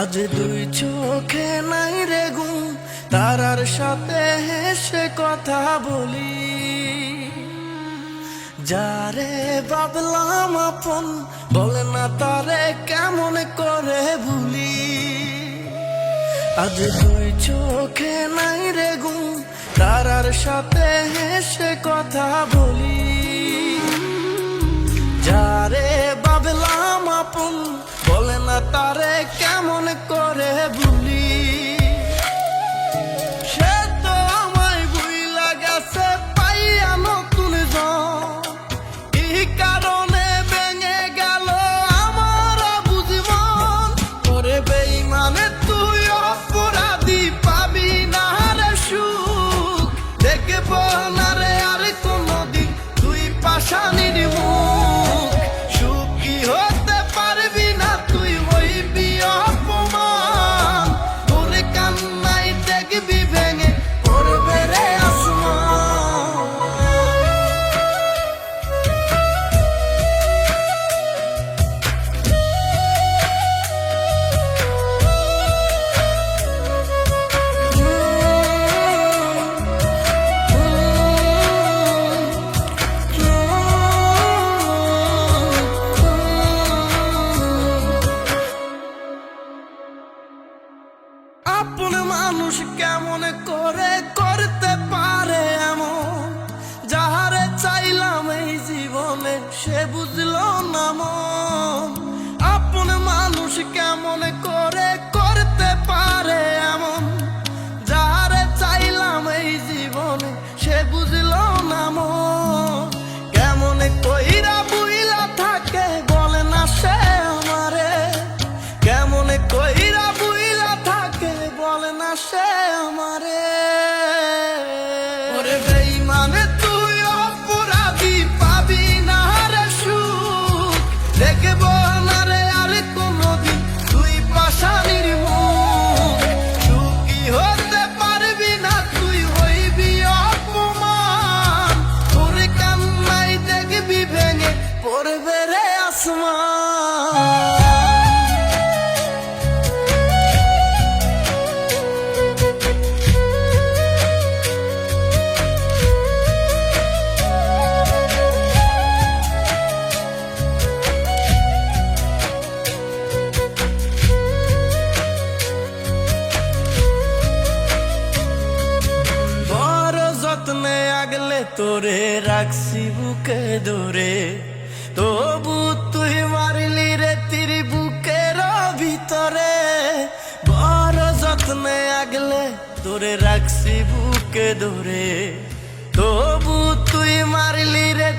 আজ দুই চোখে নাই রে ঘুম, তারার সাথে হেসে কথা বলি। যারে ভাবলাম আপন, বলে না তারে কেমন করে ভুলি। আজ দুই চোখে নাই রে ঘুম, তারার সাথে হেসে কথা বলি। যারে ভাবলাম আপন, বলে না তারে কেমন করে ভুলি। সে তো আমায় ভুইলা গেছে পাইয়া নতুন জন, এই কারণে ভেঙে গেল আমার বুঝমন। ওরে বেঈমানে তুই অপরাধী, পাবি না রে সুখ, দেখব না রে আর কোনদিন তুই পাশানির মুখ। সুখী হতে পারবি না তুই, হইবি অপমান। তোরে কান্নাই দেখবি ভেঙে পড়বে রে আসমান। আপন মানুষ কেমন করে করতে পারে এমন, যাহারে চাইলাম এই জীবনে সে বুঝলো না মন। আপন মানুষ কেমন করে করতে পারে এমন, যাহারে চাইলাম এই জীবনে সে বুঝলো না মন। কেমন কইরা বুইলা থাকে বলে না সে আমারে, কেমন কইরা বুইলা থাকে বলে না সে আমারে। ওরে বেঈমানে তুই অপরাধী, পাবি না রে সুখ, দেখব না রে আর কোনদিন তুই পাশানির মুখ। সুখী হতে পারবি না তুই, হইবি অপমান। তোর কান্নাই দেখবি ভেঙে পড়বে রে আসমান। যত্নে আগলে তোরে রাখছি বুকে ধরে, তবু তুই মারিলি রে তীর বুকের ভিতরে। বড় যত্নে আগলে তোরে রাখছি বুকে ধরে, তবু তুই মারিলি রে